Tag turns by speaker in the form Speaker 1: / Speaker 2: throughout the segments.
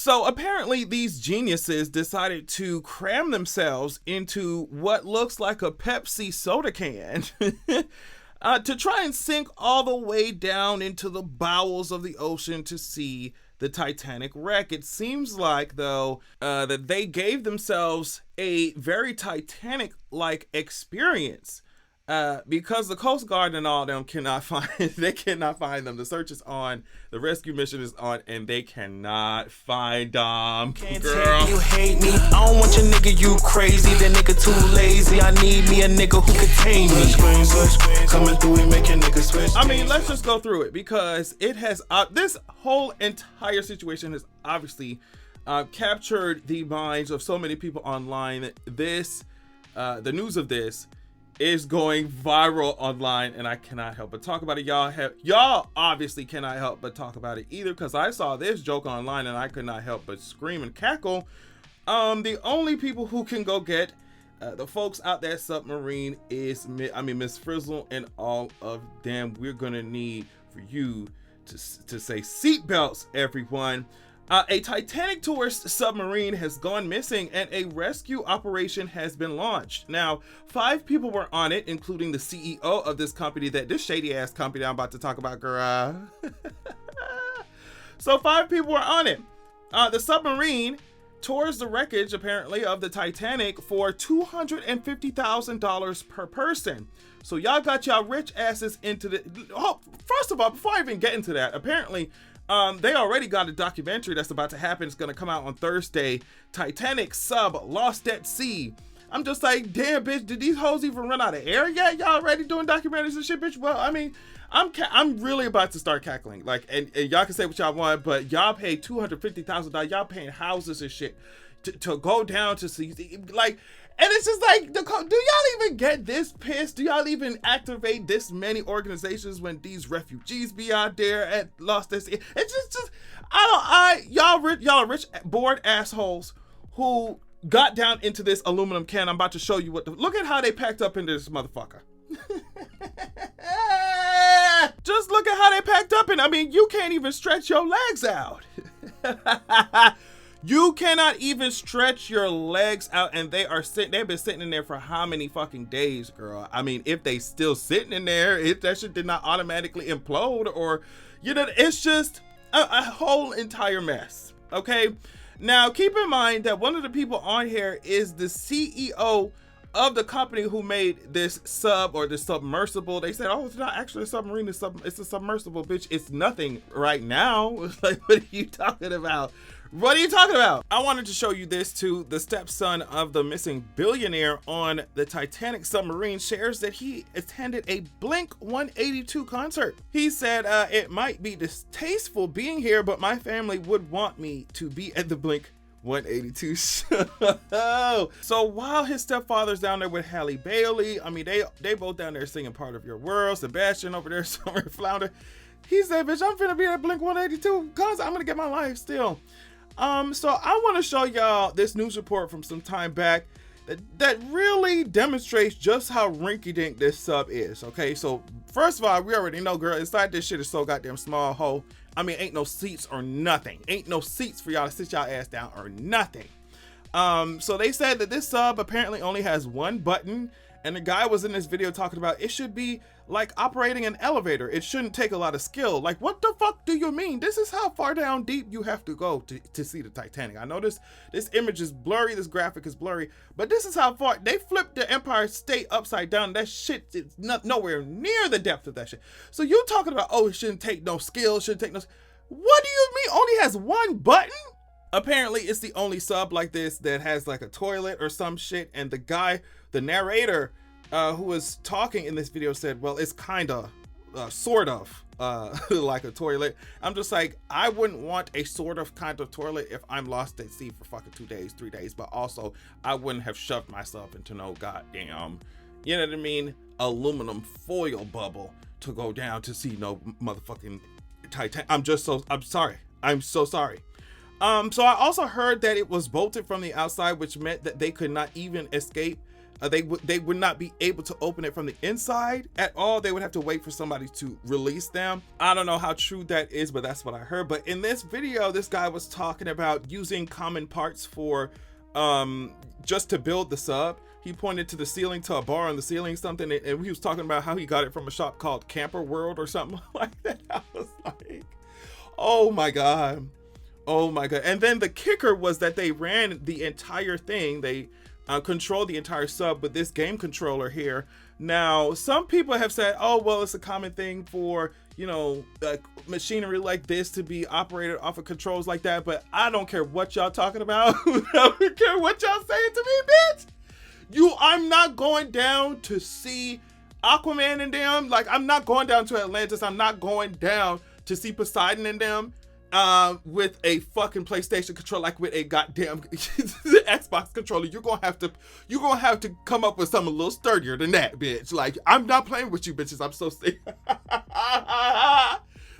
Speaker 1: So apparently these geniuses decided to cram themselves into what looks like a Pepsi soda can to try and sink all the way down into the bowels of the ocean to see the Titanic wreck. It seems like, though, that they gave themselves a very Titanic-like experience. Because the Coast Guard and all them cannot find them. The search is on, the rescue mission is on, and they cannot find them. Girl,
Speaker 2: you hate me. I don't want your nigga, you crazy. That nigga too lazy. I need me a nigga who can tame me. Coming through and making niggas switch.
Speaker 1: I mean, let's just go through it because it has this whole entire situation has obviously captured the minds of so many people online. The news of this is going viral online, and I cannot help but talk about it. Y'all obviously cannot help but talk about it either, because I saw this joke online and I could not help but scream and cackle. The only people who can go get the folks out that submarine is Miss Frizzle and all of them. We're gonna need for you to say seatbelts, everyone. A Titanic tourist submarine has gone missing and a rescue operation has been launched. Now, 5 people were on it, including the CEO of this company, this shady ass company I'm about to talk about, girl. So 5 people were on it. The submarine tours the wreckage, apparently, of the Titanic for $250,000 per person. So y'all got y'all rich asses into the... Oh, first of all, before I even get into that, apparently... they already got a documentary that's about to happen. It's gonna come out on Thursday. Titanic sub lost at sea. I'm just like, damn, bitch, did these hoes even run out of air yet? Y'all already doing documentaries and shit, bitch? Well, I mean, I'm really about to start cackling. Like, and y'all can say what y'all want, but y'all paid $250,000. Y'all paying houses and shit to go down to see, like. And it's just like, do y'all even get this pissed? Do y'all even activate this many organizations when these refugees be out there at lost at sea? It's just y'all rich, bored assholes who got down into this aluminum can. I'm about to show you look at how they packed up into this motherfucker. Just look at how they packed up in. I mean, you can't even stretch your legs out. You cannot even stretch your legs out, and they've been sitting in there for how many fucking days, girl? I mean, if they still sitting in there, that shit did not automatically implode, or, it's just a whole entire mess, okay? Now, keep in mind that one of the people on here is the CEO of the company who made this sub or the submersible. They said, oh, it's not actually a submarine, it's a submersible, bitch. It's nothing right now. It's like, what are you talking about? What are you talking about? I wanted to show you this too. The stepson of the missing billionaire on the Titanic submarine shares that he attended a Blink-182 concert. He said, it might be distasteful being here, but my family would want me to be at the Blink-182 show. So while his stepfather's down there with Halle Bailey, I mean, they both down there singing Part of Your World. Sebastian over there somewhere flounder. He said, bitch, I'm finna be at Blink-182 concert. I'm gonna get my life still. So I want to show y'all this news report from some time back that really demonstrates just how rinky-dink this sub is. Okay, so first of all, we already know, girl, inside this shit is so goddamn small, ho. I mean, ain't no seats or nothing. Ain't no seats for y'all to sit y'all ass down or nothing. So they said that this sub apparently only has one button, and the guy was in this video talking about it should be like operating an elevator. It shouldn't take a lot of skill. Like, what the fuck do you mean? This is how far down deep you have to go to see the Titanic. I know this image is blurry, this graphic is blurry, but this is how far they flipped the Empire State upside down. That shit is nowhere near the depth of that shit. So you talking about, oh, it shouldn't take no skill, what do you mean only has one button? Apparently it's the only sub like this that has like a toilet or some shit, and the narrator who was talking in this video said, well, it's kind of sort of like a toilet. I'm just like, I wouldn't want a sort of kind of toilet if I'm lost at sea for fucking 2 days, 3 days, but also I wouldn't have shoved myself into no goddamn, you know what I mean, aluminum foil bubble to go down to see no motherfucking Titanic. I'm sorry. I'm so sorry. So I also heard that it was bolted from the outside, which meant that they could not even escape They would not be able to open it from the inside at all. They would have to wait for somebody to release them. I don't know how true that is, but that's what I heard. But in this video, this guy was talking about using common parts for just to build the sub. He pointed to the ceiling, to a bar on the ceiling, something, and he was talking about how he got it from a shop called Camper World or something like that. I was like, oh my God. Oh my God. And then the kicker was that they ran the entire thing. They controlled the entire sub with this game controller here. Now, some people have said, oh, well, it's a common thing for, you know, machinery like this to be operated off of controls like that. But I don't care what y'all talking about. I don't care what y'all saying to me, bitch. I'm not going down to see Aquaman and them. Like, I'm not going down to Atlantis. I'm not going down to see Poseidon and them with a fucking PlayStation controller, like with a goddamn Xbox controller. You're gonna have to come up with something a little sturdier than that, bitch. Like, I'm not playing with you bitches. I'm so sick.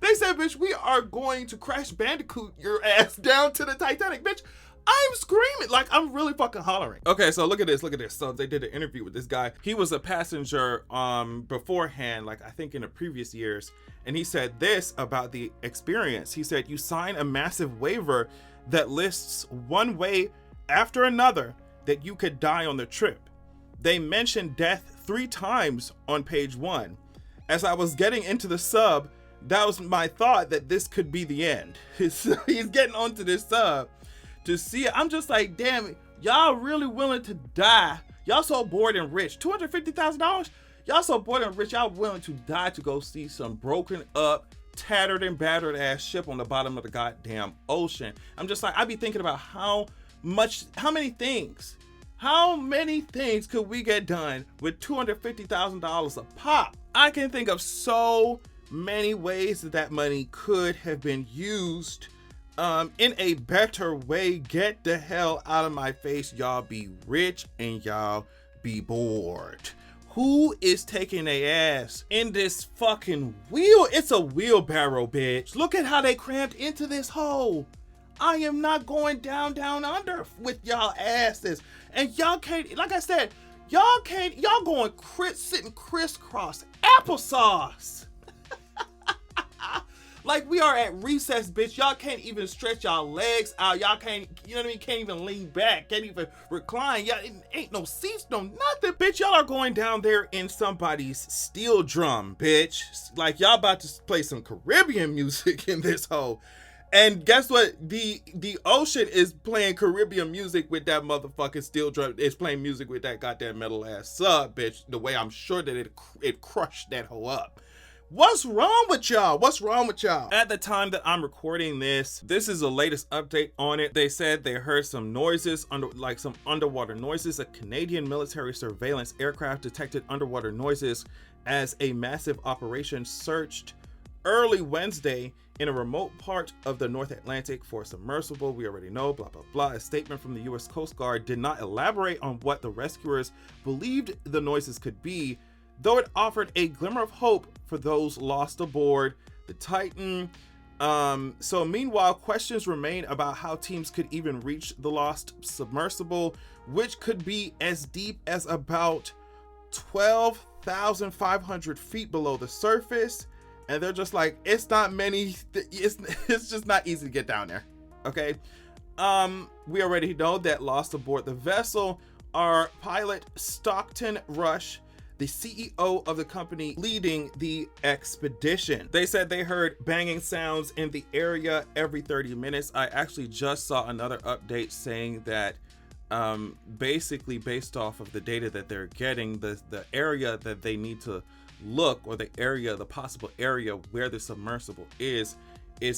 Speaker 1: They said, bitch, we are going to Crash Bandicoot your ass down to the Titanic, bitch. I'm screaming, like I'm really fucking hollering. Okay, so look at this. So they did an interview with this guy. He was a passenger beforehand, like I think in the previous years, and he said this about the experience. He said, you sign a massive waiver that lists one way after another that you could die on the trip. They mentioned death 3 times on page 1. As I was getting into the sub, that was my thought, that this could be the end. He's getting onto this sub to see it. I'm just like, damn it, y'all really willing to die? Y'all so bored and rich. $250,000? Y'all so bored and rich, y'all willing to die to go see some broken up, tattered and battered ass ship on the bottom of the goddamn ocean. I'm just like, I be thinking about how many things could we get done with $250,000 a pop? I can think of so many ways that money could have been used in a better way. Get the hell out of my face. Y'all be rich and y'all be bored. Who is taking a ass in this fucking wheel? It's a wheelbarrow, bitch. Look at how they crammed into this hole. I am not going down under with y'all asses. And y'all can't, like I said, y'all going sitting crisscross applesauce. Like we are at recess, bitch. Y'all can't even stretch y'all legs out. Y'all can't, you know what I mean? Can't even lean back. Can't even recline. Y'all ain't no seats, no nothing, bitch. Y'all are going down there in somebody's steel drum, bitch. Like y'all about to play some Caribbean music in this hole. And guess what? The ocean is playing Caribbean music with that motherfucking steel drum. It's playing music with that goddamn metal ass sub, bitch. The way I'm sure that it crushed that hoe up. What's wrong with y'all? What's wrong with y'all? At the time that I'm recording this is the latest update on it. They said they heard some noises, some underwater noises. A Canadian military surveillance aircraft detected underwater noises as a massive operation searched early Wednesday in a remote part of the North Atlantic for a submersible. We already know, blah, blah, blah. A statement from the U.S. Coast Guard did not elaborate on what the rescuers believed the noises could be, though it offered a glimmer of hope for those lost aboard the Titan. So meanwhile, questions remain about how teams could even reach the lost submersible, which could be as deep as about 12,500 feet below the surface. And they're just like, it's not many, it's just not easy to get down there. Okay. We already know that lost aboard the vessel are pilot Stockton Rush, the CEO of the company leading the expedition. They said they heard banging sounds in the area every 30 minutes. I actually just saw another update saying that basically based off of the data that they're getting, the area that they need to look, or the possible area where the submersible is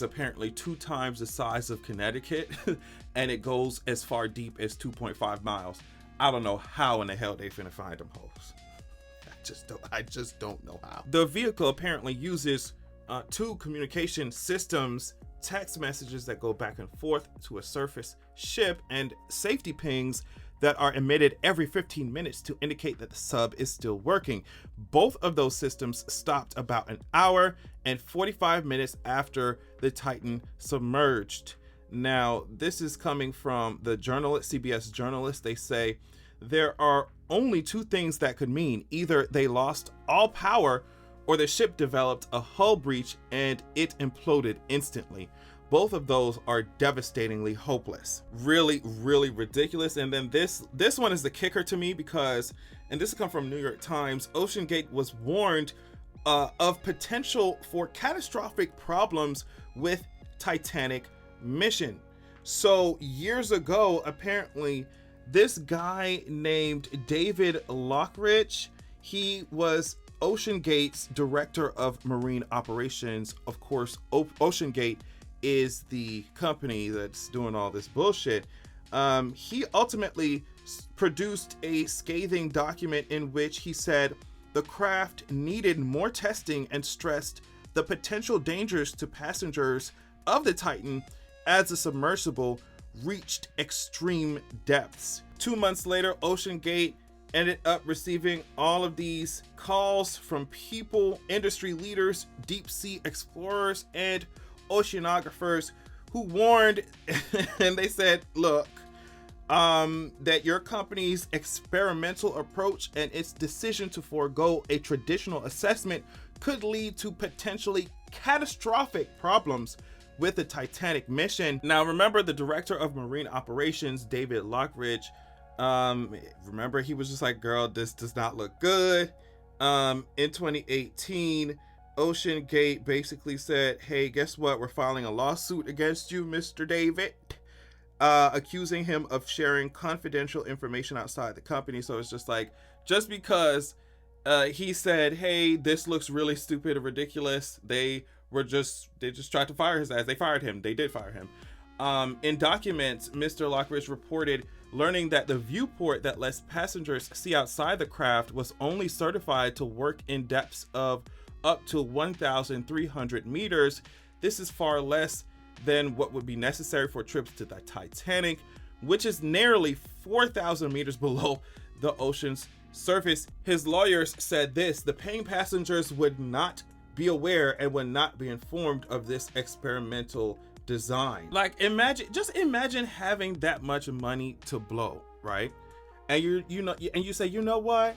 Speaker 1: apparently 2 times the size of Connecticut and it goes as far deep as 2.5 miles. I don't know how in the hell they finna find them hoes. I just don't know how. The vehicle apparently uses 2 communication systems, text messages that go back and forth to a surface ship, and safety pings that are emitted every 15 minutes to indicate that the sub is still working. Both of those systems stopped about an hour and 45 minutes after the Titan submerged. Now, this is coming from the journalist, CBS journalist. They say there are only two things that could mean. Either they lost all power, or the ship developed a hull breach and it imploded instantly. Both of those are devastatingly hopeless. Really, really ridiculous. And then this one is the kicker to me because, and this comes from New York Times, OceanGate was warned of potential for catastrophic problems with Titanic mission. So years ago, apparently, this guy named David Lockridge, he was OceanGate's director of marine operations. Of course, OceanGate is the company that's doing all this bullshit. He ultimately produced a scathing document in which he said the craft needed more testing and stressed the potential dangers to passengers of the Titan as the submersible reached extreme depths. 2 months later, OceanGate ended up receiving all of these calls from people, industry leaders, deep sea explorers, and oceanographers who warned and they said, look, that your company's experimental approach and its decision to forego a traditional assessment could lead to potentially catastrophic problems with the Titanic mission. Now, remember the director of marine operations, David Lockridge, remember he was just like, girl, this does not look good. In 2018, OceanGate basically said, hey, guess what? We're filing a lawsuit against you, Mr. David, accusing him of sharing confidential information outside the company. So it's just like, just because he said, hey, this looks really stupid and ridiculous, they just tried to fire his ass. They fired him. They did fire him. In documents, Mr. Lockridge reported learning that the viewport that lets passengers see outside the craft was only certified to work in depths of up to 1,300 meters. This is far less than what would be necessary for trips to the Titanic, which is nearly 4,000 meters below the ocean's surface. His lawyers said this: the paying passengers would not be aware and would not be informed of this experimental design. Like, imagine having that much money to blow, right? And you say, you know what?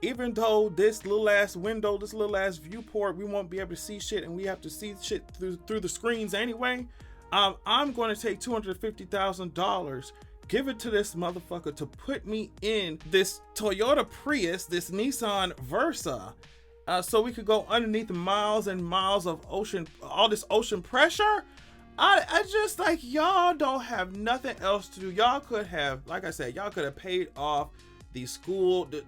Speaker 1: Even though this little ass window, this little ass viewport, we won't be able to see shit, and we have to see shit through the screens anyway. I'm going to take $250,000, give it to this motherfucker to put me in this Toyota Prius, this Nissan Versa, so we could go underneath miles and miles of ocean, all this ocean pressure. I just, like, y'all don't have nothing else to do. Y'all could have, like I said, y'all could have paid off the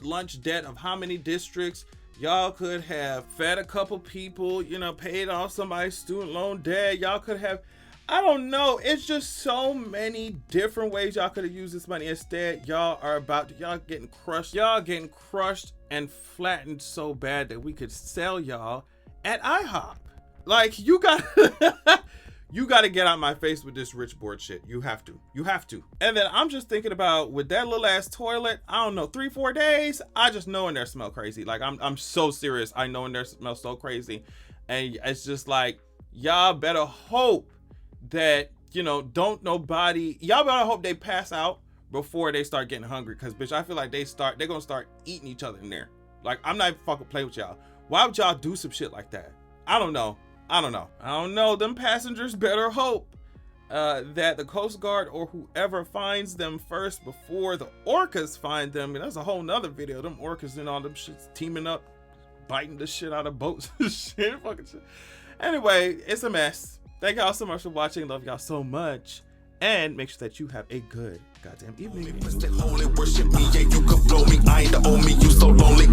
Speaker 1: lunch debt of how many districts. Y'all could have fed a couple people, paid off somebody's student loan debt. Y'all could have, I don't know. It's just so many different ways y'all could have used this money. Instead, y'all getting crushed. Y'all getting crushed and flattened so bad that we could sell y'all at IHOP. Like, you got you got to get out my face with this rich board shit. You have to. And then I'm just thinking about, with that little ass toilet, I don't know, 3-4 days, I just know in there smell crazy. Like, I'm so serious. I know in there smell so crazy. And it's just like, y'all better hope that, y'all better hope they pass out before they start getting hungry. Cause bitch, I feel like they're gonna start eating each other in there. Like, I'm not even fucking play with y'all. Why would y'all do some shit like that? I don't know. Them passengers better hope that the Coast Guard or whoever finds them first before the orcas find them. And that's a whole nother video. Them orcas and all them shits teaming up, biting the shit out of boats and shit. Fucking shit. Anyway, it's a mess. Thank y'all so much for watching. Love y'all so much. And make sure that you have a good goddamn evening.
Speaker 2: Holy worship me, yeah, you could blow me. I ain't the only, you so lonely.